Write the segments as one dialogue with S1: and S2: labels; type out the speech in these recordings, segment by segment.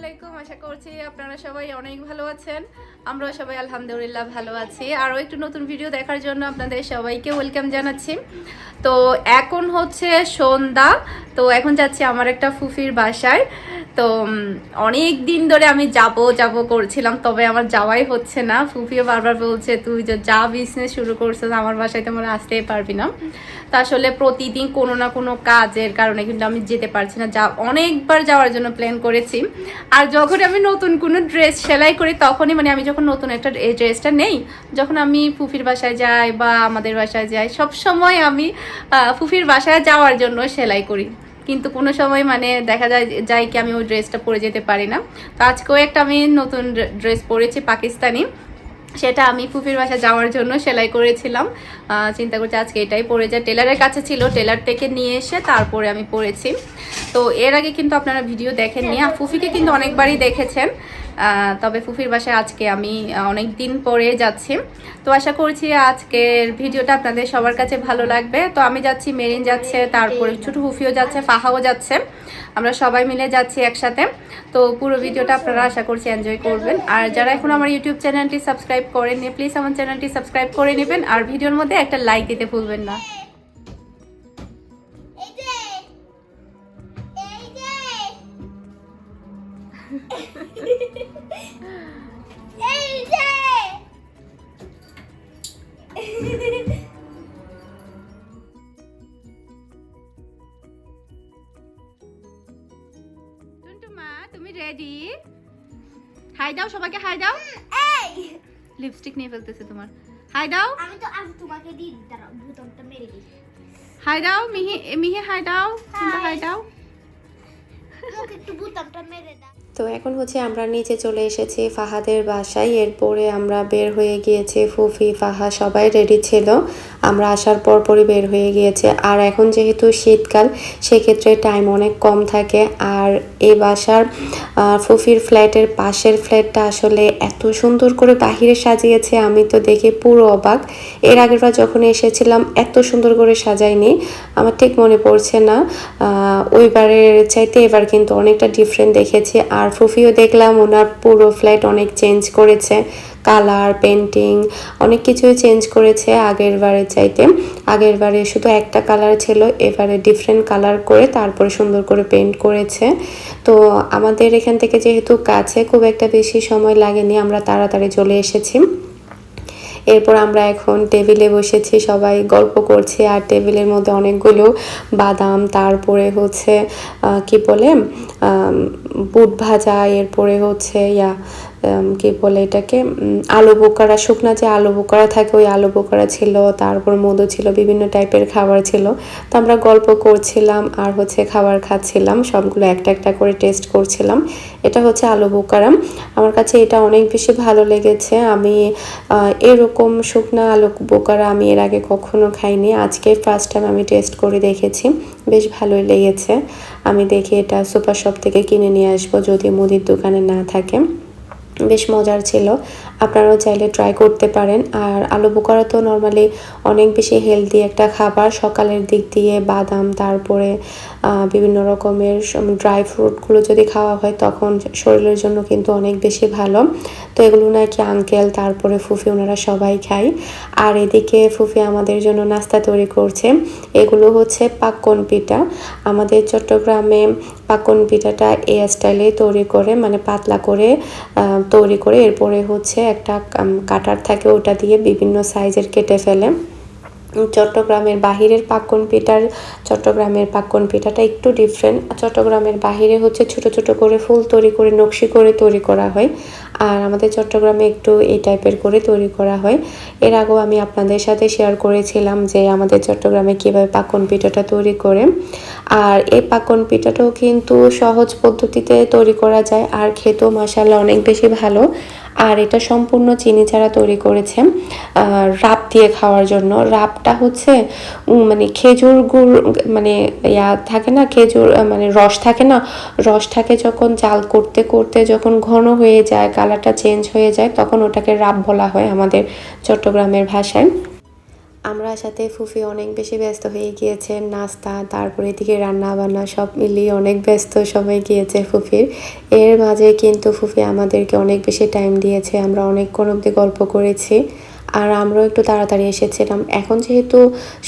S1: আলাইকুম। আশা করছি আপনারা সবাই অনেক ভালো আছেন। আমরাও সবাই আলহামদুলিল্লাহ ভালো আছি। আরও একটু নতুন ভিডিও দেখার জন্য আপনাদের সবাইকে ওয়েলকাম জানাচ্ছি। তো এখন হচ্ছে সন্ধ্যা, তো এখন যাচ্ছি আমার একটা ফুফির বাসায়। তো অনেক দিন ধরে আমি যাব করছিলাম, তবে আমার যাওয়াই হচ্ছে না। ফুফিও বারবার বলছে তুই যে যা বিজনেস শুরু করছিস আমার বাসায় তোমরা আসতেই পারবি না। তা আসলে প্রতিদিন কোনো না কোনো কাজের কারণে কিন্তু আমি যেতে পারছি না। অনেকবার যাওয়ার জন্য প্ল্যান করেছি। আর যখন আমি নতুন কোনো ড্রেস সেলাই করি তখনই আমি যখন নতুন একটা এই ড্রেসটা নেই, যখন আমি ফুফির বাসায় যাই বা আমাদের বাসায় যাই, সব সময় আমি ফুফির বাসায় যাওয়ার জন্য সেলাই করি। কিন্তু কোনো সময় দেখা যায় কি আমি ওই ড্রেসটা পরে যেতে পারি না। তো আজকেও একটা আমি নতুন ড্রেস পরেছি পাকিস্তানি, সেটা আমি ফুফির বাসায় যাওয়ার জন্য সেলাই করেছিলাম। চিন্তা করছি আজকে এটাই পরে যায়। টেলারের কাছে ছিল, টেলার থেকে নিয়ে এসে তারপরে আমি পরেছি। তো এর আগে কিন্তু আপনারা ভিডিও দেখেননি, ফুফিকে কিন্তু অনেকবারই দেখেছেন। তবে ফুফির বাসায় আজকে আমি অনেক দিন পরে যাচ্ছি। তো আশা করছি আজকের ভিডিওটা আপনাদের সবার কাছে ভালো লাগবে। তো আমি যাচ্ছি, মেরিন যাচ্ছে, তারপরে ছোটো ফুফিও যাচ্ছে, ফাহাও যাচ্ছে, আমরা সবাই মিলে যাচ্ছি একসাথে। তো পুরো ভিডিওটা আপনারা আশা করছি এনজয় করবেন। আর যারা এখন আমার ইউটিউব চ্যানেলটি সাবস্ক্রাইব করেননি, প্লিজ আমার চ্যানেলটি সাবস্ক্রাইব করে নেবেন। আর ভিডিওর মধ্যে একটা লাইক দিতে ভুলবেন না। টুনটুমা, তুমি রেডি? হাই দাও সবাইকে, হাই দাও। লিপস্টিক নিয়ে ফেলতেছে তোমার। হাই দাও।
S2: আমি তোমাকে দিয়ে দিই, দাঁড়াও বুতমটা মেরে দিই।
S1: হাই দাও মিহি, মিহি হাই দাও, হাই দাও।
S2: মুখে একটু বুতমটা মেরে দাও।
S3: তো এখন হচ্ছে আমরা নিচে চলে এসেছি ফাহাদের বাসায়। এরপরে আমরা বের হয়ে গিয়েছি, ফুফি ফাহা সবাই রেডি ছিল। আমরা আসার পরপরই বের হয়ে গিয়েছে। আর এখন যেহেতু শীতকাল, সেক্ষেত্রে টাইম অনেক কম থাকে। আর এই বাসার ফুফির ফ্ল্যাটের পাশের ফ্ল্যাটটা আসলে এত সুন্দর করে বাহিরে সাজিয়েছে, আমি তো দেখে পুরো অবাক। এর আগেরবার যখন এসেছিলাম এত সুন্দর করে সাজায়নি, আমার ঠিক মনে পড়ছে না। ওইবারের চাইতে এবার কিন্তু অনেকটা ডিফারেন্ট দেখেছি। আর ফুফিও দেখলাম ওনার পুরো ফ্ল্যাট অনেক চেঞ্জ করেছে, কালার, পেন্টিং অনেক কিছুই চেঞ্জ করেছে আগের বারের চাইতে। আগের বারে শুধু একটা কালার ছিল, এবারে ডিফারেন্ট কালার করে তারপরে সুন্দর করে পেন্ট করেছে। তো আমাদের এখান থেকে যেহেতু কাছে, খুব একটা বেশি সময় লাগেনি, আমরা তাড়াতাড়ি চলে এসেছি। এরপর আমরা এখন টেবিলে বসেছি, সবাই গল্প করছি। আর টেবিলের মধ্যে অনেকগুলো বাদাম, তারপরে হচ্ছে কি বলে বুট ভাজা, এরপরে হচ্ছে কি বলে এটাকে আলু বোকারা, শুকনা যে আলু বোকারা থাকে ওই আলু বোকারা ছিল, তারপর মধু ছিল, বিভিন্ন টাইপের খাবার ছিল। তো আমরা গল্প করছিলাম আর হচ্ছে খাবার খাচ্ছিলাম, সবগুলো একটা একটা করে টেস্ট করছিলাম। এটা হচ্ছে আলু বোকারা, আমার কাছে এটা অনেক বেশি ভালো লেগেছে। আমি এরকম শুকনা আলু বোকারা আমি এর আগে কখনো খাইনি, আজকে ফার্স্ট টাইম আমি টেস্ট করে দেখেছি, বেশ ভালোই লেগেছে। আমি দেখি এটা সুপার শপ থেকে কিনে নিয়ে আসবো যদি মুদির দোকানে না থাকে। বেশ মজার ছিল, আপনারাও চাইলে ট্রাই করতে পারেন। আর আলু বোকারা তো নর্মালি অনেক বেশি হেলদি একটা খাবার, সকালের দিক দিয়ে বাদাম, তারপরে বিভিন্ন রকমের ড্রাই ফ্রুটগুলো যদি খাওয়া হয় তখন শরীরের জন্য কিন্তু অনেক বেশি ভালো। তো এগুলো নাকি আঙ্কেল, তারপরে ফুফি, ওনারা সবাই খায়। আর এদিকে ফুফি আমাদের জন্য নাস্তা তৈরি করছে। এগুলো হচ্ছে পাক্কন পিঠা। আমাদের চট্টগ্রামে পাক্কন পিঠাটা এই স্টাইলে তৈরি করে, পাতলা করে তৈরি করে, এরপরে হচ্ছে একটা কাটার থাকে, ওটা দিয়ে বিভিন্ন সাইজের কেটে ফেলে। চট্টগ্রামের বাহিরের চট্টগ্রামের পাক্কন পিঠাটা একটু ডিফারেন্ট। চট্টগ্রামের বাহিরে হচ্ছে ছোট ছোট করে ফুল তৈরি করে নকশি করে তৈরি করা হয়, আর আমাদের চট্টগ্রামে একটু এই টাইপের করে তৈরি করা হয়। এর আগেও আমি আপনাদের সাথে শেয়ার করেছিলাম যে আমাদের চট্টগ্রামে কীভাবে পাক্কন পিঠাটা তৈরি করে। আর এই পাক্কন পিঠাটাও কিন্তু সহজ পদ্ধতিতে তৈরি করা যায়, আর খেতেও মাশাআল্লাহ অনেক বেশি ভালো। আর এটা সম্পূর্ণ চিনি ছাড়া তৈরি করেছে, রাব দিয়ে খাওয়ার জন্য। রাবটা হচ্ছে খেজুর গুড়, থাকে না খেজুর, রস থাকে না, রসটাকে যখন জাল করতে করতে যখন ঘন হয়ে যায়, কালারটা চেঞ্জ হয়ে যায়, তখন ওটাকে রাব বলা হয় আমাদের চট্টগ্রামের ভাষায়। আমরা সাথে ফুফি অনেক বেশি ব্যস্ত হয়ে গিয়েছে, নাস্তা তারপরে এদিকে রান্না বান্না সব মিলিয়ে অনেক ব্যস্ত সময় গিয়েছে ফুফির। এর মাঝে কিন্তু ফুফি আমাদেরকে অনেক বেশি টাইম দিয়েছে, আমরা অনেকক্ষণ অবধি গল্প করেছি। আর আমরাও একটু তাড়াতাড়ি এসেছিলাম। এখন যেহেতু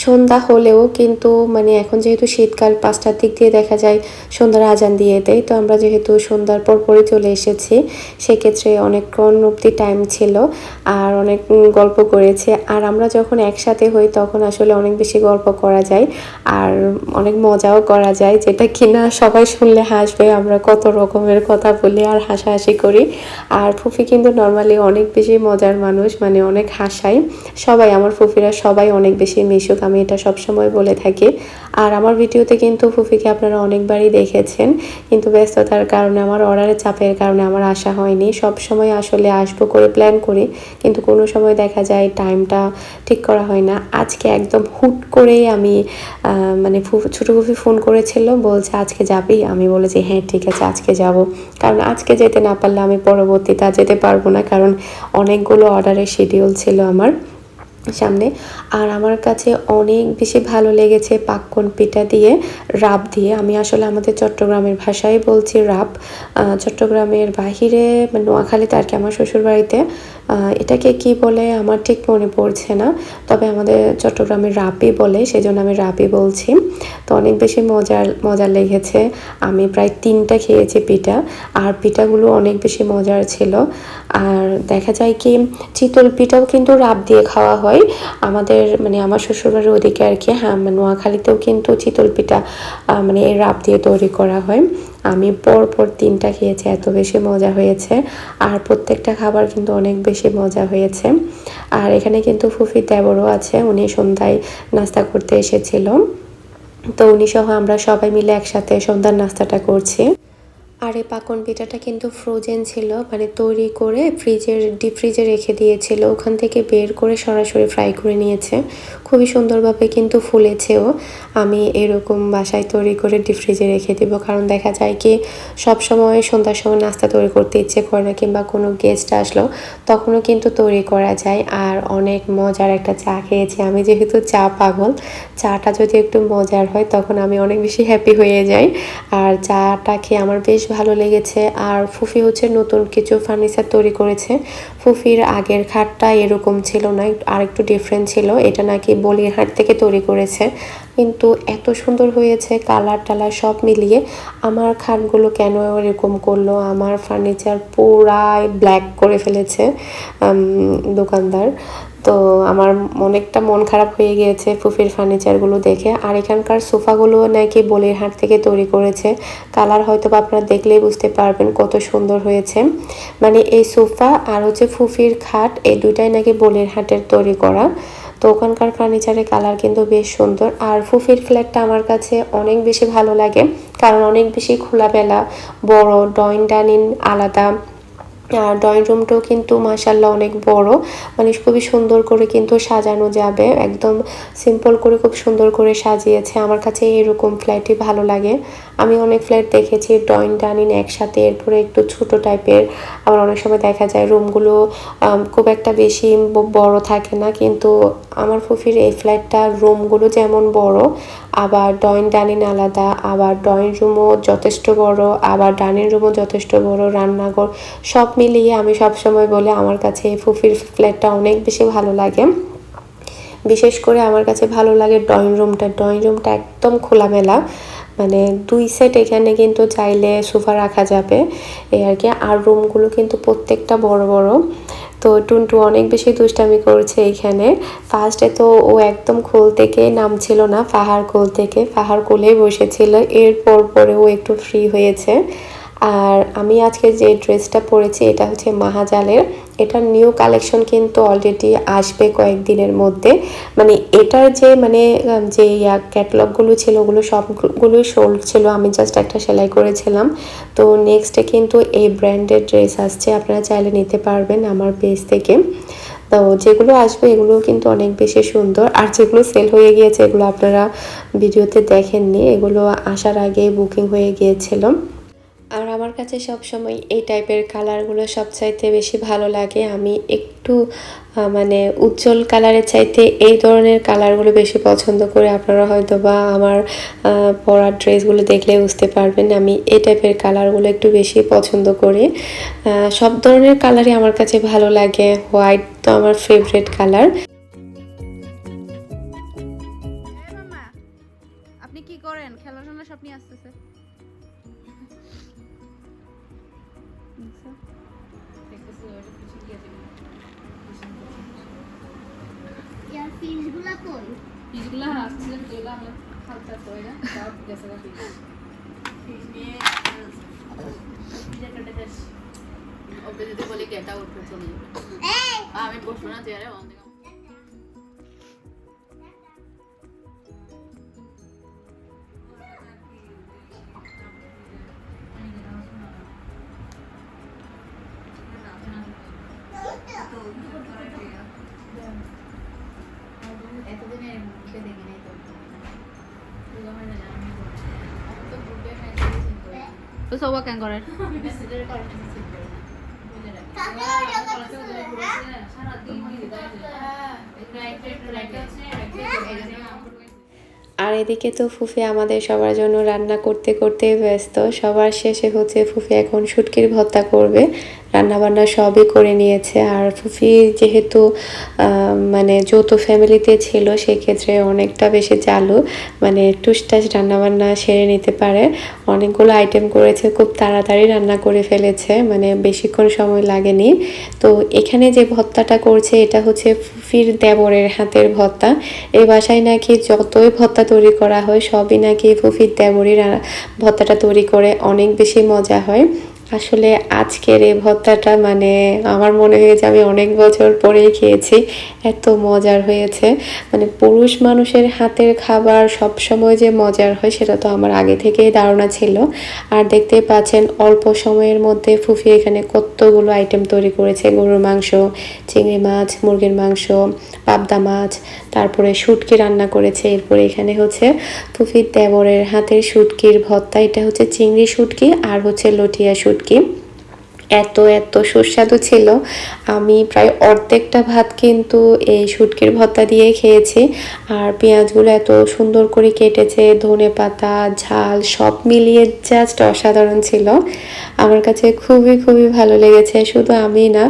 S3: সন্ধ্যা হলেও কিন্তু মানে এখন যেহেতু শীতকাল 5টার দিক দিয়ে দেখা যায় সন্ধ্যার আজান দিয়ে দেয়, তো আমরা যেহেতু সন্ধ্যার পরপরই চলে এসেছি সেক্ষেত্রে অনেকক্ষণ অবধি টাইম ছিল আর অনেক গল্প করেছি। আর আমরা যখন একসাথে হই তখন আসলে অনেক বেশি গল্প করা যায় আর অনেক মজাও করা যায়, যেটা কিনা সবাই শুনলে হাসবে। আমরা কত রকমের কথা বলি আর হাসাহাসি করি। আর ফুফি কিন্তু নর্মালি অনেক বেশি মজার মানুষ, মানে অনেক হাসাই সবাই। আমার ফুফিরা সবাই অনেক বেশি মিশুক, আমি এটা সবসময় বলে থাকি। আর আমার ভিডিওতে কিন্তু ফুফিকে আপনারা অনেকবারই দেখেছেন, কিন্তু ব্যস্ততার কারণে আমার অর্ডারের চাপের কারণে আমার আসা হয়নি। সব সময় আসলে আসবো করে প্ল্যান করি, কিন্তু কোনো সময় দেখা যায় টাইমটা ঠিক করা হয় না। আজকে একদম হুট করেই আমি মানে ছোটো ফুফি ফোন করেছিল, বলছে আজকে যাবি? আমি বলেছি হ্যাঁ ঠিক আছে আজকে যাব, কারণ আজকে যেতে না পারলে আমি পরবর্তীতে যেতে পারবো না, কারণ অনেকগুলো অর্ডারের শিডিউল ছিল আমার সামনে। আর আমার কাছে অনেক বেশি ভালো লেগেছে পাক্কন পিঠা দিয়ে, রাব দিয়ে। আমি আসলে আমাদের চট্টগ্রামের ভাষায় বলছি রাব। চট্টগ্রামের বাহিরে মানে নোয়াখালীতে আর কি, আমার শ্বশুরবাড়িতে এটাকে কি বলে আমার ঠিক মনে পড়ছে না, তবে আমাদের চট্টগ্রামের রাবই বলে, সেজন্য আমি রাবই বলছি। তো অনেক বেশি মজার লেগেছে। আমি প্রায় 3টা খেয়েছি পিঠা, আর পিঠাগুলো অনেক বেশি মজার ছিল। আর দেখা যায় কি চিতল পিঠাও কিন্তু রাব দিয়ে খাওয়া হয় আমাদের, মানে আমার শ্বশুরবাড়ির ওদিকে আর কি। হ্যাঁ, নোয়াখালীতেও কিন্তু চিতল পিঠা মানে এই রাব দিয়ে তৈরি করা হয়। আমি পরপর 3টা খেয়েছি, এত বেশি মজা হয়েছে। আর প্রত্যেকটা খাবার কিন্তু অনেক বেশি মজা হয়েছে। আর এখানে কিন্তু ফুফি দেবরও আছে, উনি সন্ধ্যায় নাস্তা করতে এসেছিল, তো উনি সহ আমরা সবাই মিলে একসাথে সন্ধ্যার নাস্তাটা করছি। আর এই পাকন পিঠাটা কিন্তু ফ্রোজেন ছিল, মানে তৈরি করে ডিপ ফ্রিজে রেখে দিয়েছিল, ওখান থেকে বের করে সরাসরি ফ্রাই করে নিয়েছে। খুবই সুন্দরভাবে কিন্তু ফুলেছেও। আমি এরকম বাসায় তৈরি করে ডিপ ফ্রিজে রেখে দেবো, কারণ দেখা যায় কি সব সময় সন্ধ্যার সময় নাস্তা তৈরি করতে ইচ্ছে করে না, কিংবা কোনো গেস্ট আসলো তখনও কিন্তু তৈরি করা যায়। আর অনেক মজার একটা চা খেয়েছি আমি, যেহেতু চা পাগল, চাটা যদি একটু মজার হয় তখন আমি অনেক বেশি হ্যাপি হয়ে যাই। আর চাটা খেয়ে আমার বেশ ভালো লেগেছে। আর ফুফি হচ্ছে নতুন কিছু ফার্নিচার তৈরি করেছে। ফুফির আগের খাটটা এরকম ছিল না, আর একটু ডিফারেন্ট ছিল। এটা নাকি বলিরহাট থেকে তৈরি করেছে, কিন্তু এত সুন্দর হয়েছে কালার টালার সব মিলিয়ে। আমার খাটগুলো কেন এরকম করলো, আমার ফার্নিচার পুরাই ব্ল্যাক করে ফেলেছে দোকানদার। তো আমার অনেকটা মন খারাপ হয়ে গিয়েছে ফুফির ফার্নিচারগুলো দেখে। আর এখানকার সোফাগুলো নাকি বলিরহাট থেকে তৈরি করেছে, কালার হয়তো আপনারা দেখলেই বুঝতে পারবেন কত সুন্দর হয়েছে। মানে এই সোফা আর হচ্ছে ফুফির খাট, এই দুইটাই নাকি বলিরহাটের তৈরি করা। তো ওখানকার ফার্নিচারের কালার কিন্তু বেশ সুন্দর। আর ফুফির ফ্ল্যাটটা আমার কাছে অনেক বেশি ভালো লাগে, কারণ অনেক বেশি খোলামেলা, বড়, ড্রয়িং ডাইনিং আলাদা। আর ড্রয়িং রুমটাও কিন্তু মাশাআল্লাহ অনেক বড়, মানে খুবই সুন্দর করে কিন্তু সাজানো যাবে, একদম সিম্পল করে খুব সুন্দর করে সাজিয়েছে। আমার কাছে এরকম ফ্ল্যাটই ভালো লাগে। আমি অনেক ফ্ল্যাট দেখেছি ড্রয়িং ডাইনিং একসাথে, এরপরে একটু ছোট টাইপের। আবার অনেক সময় দেখা যায় রুমগুলো খুব একটা বেশি বড় থাকে না, কিন্তু আমার ফুফির এই ফ্ল্যাটটার রুমগুলো যেমন বড়, আবার ড্রয়িং ডাইনিং আলাদা, আবার ড্রয়িং রুমও যথেষ্ট বড়, আবার ডাইনিং রুমও যথেষ্ট বড়, রান্নাঘর সব মিলিয়ে আমি সবসময় বলি আমার কাছে এই ফুফির ফ্ল্যাটটা অনেক বেশি ভালো লাগে। বিশেষ করে আমার কাছে ভালো লাগে ড্রয়িং রুমটা একদম খোলামেলা, মানে 2 সেট এখানে কিন্তু চাইলে সোফা রাখা যাবে এই আর কি। আর রুমগুলো কিন্তু প্রত্যেকটা বড় বড়। তো টুনটু অনেক বেশি দুষ্টামি করছে এইখানে। ফার্স্টে তো ও একদম কোল থেকে নামছিল না, ফাহার কোলেই বসেছিল। এরপর পরে ও একটু ফ্রি হয়েছে। আর আমি আজকে যে ড্রেসটা পরেছি এটা হচ্ছে মাহাজালের, এটার নিউ কালেকশন কিন্তু অলরেডি আসবে কয়েকদিনের মধ্যে। মানে এটার যে যে ক্যাটালগুলো ছিল ওগুলো সবগুলোই সোল্ড ছিল, আমি জাস্ট একটা সেলাই করেছিলাম। তো নেক্সটে কিন্তু এই ব্র্যান্ডের ড্রেস আসছে, আপনারা চাইলে নিতে পারবেন আমার পেজ থেকে। তো যেগুলো আসবে এগুলো কিন্তু অনেক বেশি সুন্দর, আর যেগুলো সেল হয়ে গিয়েছে এগুলো আপনারা ভিডিওতে দেখেননি, এগুলো আসার আগেই বুকিং হয়ে গিয়েছিল। আর আমার কাছে সবসময় এই টাইপের কালারগুলো সবচাইতে বেশি ভালো লাগে। আমি একটু মানে উজ্জ্বল কালারের চাইতে এই ধরনের কালারগুলো বেশি পছন্দ করে। আপনারা হয়তো বা আমার পরার ড্রেসগুলো দেখলে বুঝতে পারবেন আমি এই টাইপের কালারগুলো একটু বেশি পছন্দ করি। সব ধরনের কালারই আমার কাছে ভালো লাগে, হোয়াইট তো আমার ফেভারিট কালার।
S1: আপনি কি করেন? খেলাধুলা সব নিয়ে আসতেছে।
S2: ইয়ার ফিশগুলা কই?
S1: ফিশগুলা আসছে তো এগুলা আমরা খালতা কই না সব গেছে না ফিশ নিয়ে যেটা দেশ ওকে যদি বলি গেটা উঠে চলে যাবে। আমি বসবো না চেয়ারে অন্ধকার। তো সবা কেন করেন?
S3: আর এদিকে তো ফুফি আমাদের সবার জন্য রান্না করতে করতে ব্যস্ত। সবার শেষে হচ্ছে ফুফি এখন শুটকির ভর্তা করবে। রান্নাবান্না সবই করে নিয়েছে। আর ফুফি যেহেতু মানে যৌথ ফ্যামিলিতে ছিল, সেক্ষেত্রে অনেকটা বেশি চালু, মানে টুসটাস রান্নাবান্না সেরে নিতে পারে। অনেকগুলো আইটেম করেছে, খুব তাড়াতাড়ি রান্না করে ফেলেছে, মানে বেশিক্ষণ সময় লাগেনি। তো এখানে যে ভর্তাটা করছে এটা হচ্ছে ফুফির দেবরের হাতের ভর্তা। এই বাসায় নাকি যতই ভর্তা তৈরি করা হয় সবই নাকি ফুফির দেবরই ভর্তাটা তৈরি করে, অনেক বেশি মজা হয়। আসলে আজকের এই ভর্তাটা মানে আমার মনে হয় যে আমি অনেক বছর পরেই খেয়েছি, এত মজার হয়েছে। মানে পুরুষ মানুষের হাতের খাবার সব সময় যে মজার হয় সেটা তো আমার আগে থেকেই ধারণা ছিল। আর দেখতেই পাচ্ছেন অল্প সময়ের মধ্যে ফুফি এখানে কতগুলো আইটেম তৈরি করেছে। গরুর মাংস, চিংড়ি মাছ, মুরগির মাংস, পাবদা মাছ, তারপরে শুটকি রান্না করেছে। এরপরে এখানে হচ্ছে ফুফির দেবরের হাতের শুটকির ভর্তা, এটা হচ্ছে চিংড়ি শুটকি আর হচ্ছে লটিয়া শুটকি। এত এত সুস্বাদু ছিল, আমি প্রায় অর্ধেকটা ভাত কিন্তু এই শুটকির ভর্তা দিয়ে খেয়েছি। আর পেঁয়াজগুলো এত সুন্দর করে কেটেছে, ধনে পাতা, ঝাল সব মিলিয়ে জাস্ট অসাধারণ ছিল। আমার কাছে খুবই খুবই ভালো লেগেছে। শুধু আমি না,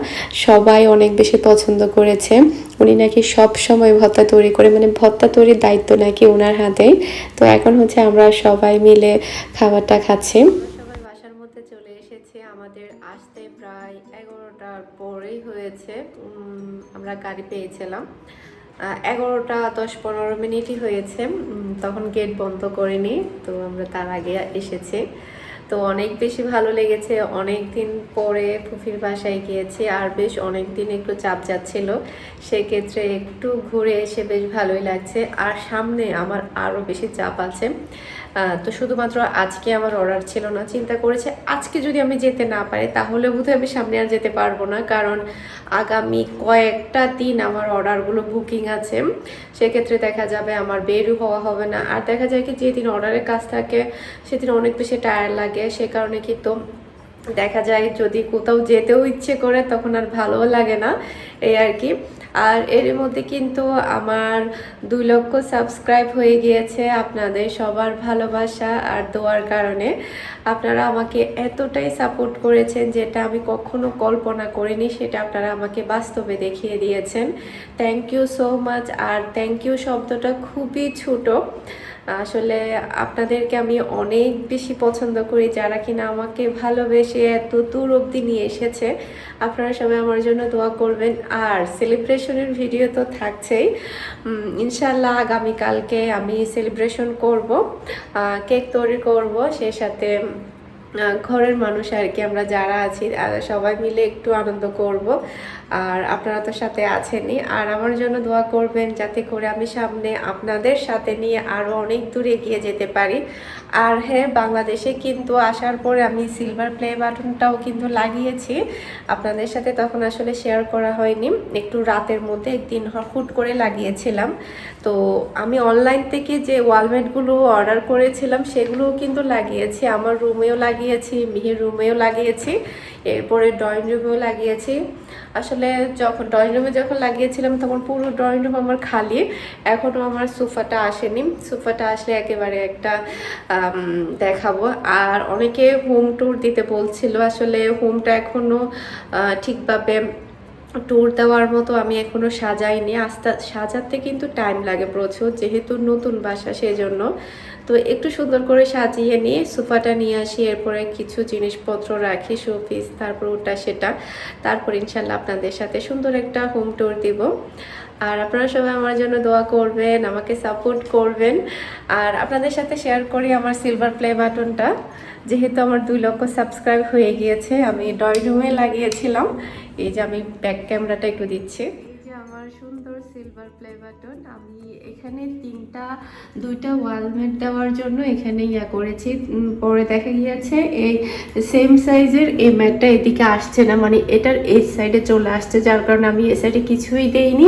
S3: সবাই অনেক বেশি পছন্দ করেছে। উনি নাকি সব সময় ভর্তা তৈরি করে, মানে ভর্তা তৈরির দায়িত্ব নাকি ওনার হাতেই। তো এখন হচ্ছে আমরা সবাই মিলে খাবারটা খাচ্ছি। সবাই বাসার মধ্যে চলে এসেছে, আমাদের আসতে প্রায় 11টার পরেই হয়েছে। আমরা গাড়ি পেয়েছিলাম 11টা 10-15 মিনিটই হয়েছে, তখন গেট বন্ধ করিনি, তো আমরা তার আগে এসেছি। তো অনেক বেশি ভালো লেগেছে, অনেক দিন পরে ফুফির বাসায় গিয়েছি, আর বেশ অনেক দিন একটু চাপ যাচ্ছিল, সেক্ষেত্রে একটু ঘুরে এসে বেশ ভালোই লাগছে। আর সামনে আমার আরও বেশি চাপ আছে, তো শুধুমাত্র আজকে আমার অর্ডার ছিল না, চিন্তা করেছে আজকে যদি আমি যেতে না পারি তাহলে বোধহয় আমি সামনে আর যেতে পারবো না, কারণ আগামী কয়েকটা দিন আমার অর্ডারগুলো বুকিং আছে, সেক্ষেত্রে দেখা যাবে আমার বেরও হওয়া হবে না। আর দেখা যায় কি যেদিন অর্ডারের কাজ থাকে সেদিন অনেক বেশি টায়ার্ড লাগে, সে কারণে কিন্তু দেখা যায় যদি কোথাও যেতেও ইচ্ছে করে তখন আর ভালোও লাগে না, এই আর কি। আর এর মধ্যে কিন্তু আমার 2 লক্ষ সাবস্ক্রাইব হয়ে গিয়েছে আপনাদের সবার ভালোবাসা আর দোয়ার কারণে। আপনারা আমাকে এতটাই সাপোর্ট করেছেন যেটা আমি কখনো কল্পনা করিনি, সেটা আপনারা আমাকে বাস্তবে দেখিয়ে দিয়েছেন। Thank you so much. আর থ্যাংক ইউ শব্দটা খুবই ছোট, আসলে আপনাদেরকে আমি অনেক বেশি পছন্দ করি, যারা কিনা আমাকে ভালোবেসে এত দূর অবধি নিয়ে এসেছে। আপনারা সবাই আমার জন্য দোয়া করবেন। আর সেলিব্রেশনের ভিডিও তো থাকছেই, ইনশাল্লাহ আগামীকালকে আমি সেলিব্রেশন করব, কেক তৈরি করব, সে সাথে ঘরের মানুষ আর কি আমরা যারা আছি সবাই মিলে একটু আনন্দ করব। আর আপনারা তো সাথে আছেনই, আর আমার জন্য দোয়া করবেন যাতে করে আমি সামনে আপনাদের সাথে নিয়ে আরও অনেক দূরে এগিয়ে যেতে পারি। আর হ্যাঁ, বাংলাদেশে কিন্তু আসার পরে আমি সিলভার প্লে বাটনটাও কিন্তু লাগিয়েছি, আপনাদের সাথে তখন আসলে শেয়ার করা হয়নি, একটু রাতের মধ্যে একদিন হুট করে লাগিয়েছিলাম। তো আমি অনলাইন থেকে যে ওয়ালমেটগুলো অর্ডার করেছিলাম সেগুলোও কিন্তু লাগিয়েছি, আমার রুমেও লাগিয়েছি, মিহির রুমেও লাগিয়েছি,
S1: এরপরে ড্রয়িং রুমেও লাগিয়েছি। আসলে যখন লাগিয়েছিলাম তখন পুরো ড্রয়িং রুম আমার খালি, এখনও আমার সোফাটা আসেনি। সোফাটা আসলে একেবারে একটা দেখাবো। আর অনেকে হোম ট্যুর দিতে বলছিল, আসলে হোমটা এখনও ঠিকভাবে ট্যুর দেওয়ার মতো আমি এখনও সাজাইনি। সাজাতে কিন্তু টাইম লাগে প্রচুর, যেহেতু নতুন বাসা সেজন্য। তো একটু সুন্দর করে সাজিয়ে নিয়ে সোফাটা নিয়ে আসি, এরপরে কিছু জিনিসপত্র রাখি, শোপিস, তারপর ওটা সেটা, তারপর ইনশাল্লাহ আপনাদের সাথে সুন্দর একটা হোম ট্যুর দিব। আর আপনারা সবাই আমার জন্য দোয়া করবেন, আমাকে সাপোর্ট করবেন। আর আপনাদের সাথে শেয়ার করি আমার সিলভার প্লে বাটনটা, যেহেতু আমার 2 লক্ষ সাবস্ক্রাইব হয়ে গিয়েছে। আমি ড্রয়িং রুমে লাগিয়েছিলাম। এই যে আমি ব্যাক ক্যামেরাটা একটু দিচ্ছি, এই যে আমার সুন্দর সিলভার প্লে বাটন। আমি এখানে 2টা ওয়ালমেট দেওয়ার জন্য এখানে করেছি। পরে দেখা গিয়েছে এই সেম সাইজের এই ম্যাটটা এদিকে আসছে না, মানে এটার এই সাইডে চলে আসছে, যার কারণে আমি এই সাইডে কিছুই দেইনি।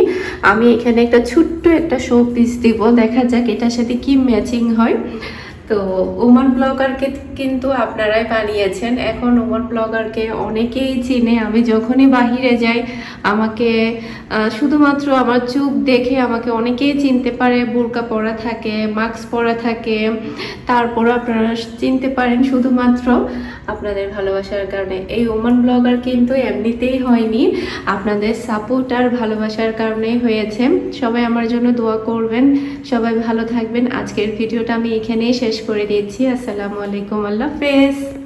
S1: আমি এখানে একটা ছোট্ট একটা শো পিস দিব, দেখা যাক এটার সাথে কি ম্যাচিং হয়। তো ওমান ব্লগারকে কিন্তু আপনারাই বানিয়েছেন, এখন ওমান ব্লগারকে অনেকেই চিনে। আমি যখনই বাহিরে যাই আমাকে শুধুমাত্র আমার চোখ দেখে আমাকে অনেকেই চিনতে পারে। বোরকা পরা থাকে, মাস্ক পরা থাকে, তারপর আপনারা চিনতে পারেন শুধুমাত্র আপনাদের ভালোবাসার কারণে। এই ওমান ব্লগার কিন্তু এমনিতেই হয়নি, আপনাদের সাপোর্ট আর ভালোবাসার কারণেই হয়েছে। সবাই আমার জন্য দোয়া করবেন, সবাই ভালো থাকবেন। আজকের ভিডিওটা আমি এখানেই শেষ করে দিচ্ছি। আসসালামু আলাইকুম, আল্লাহ হাফেজ।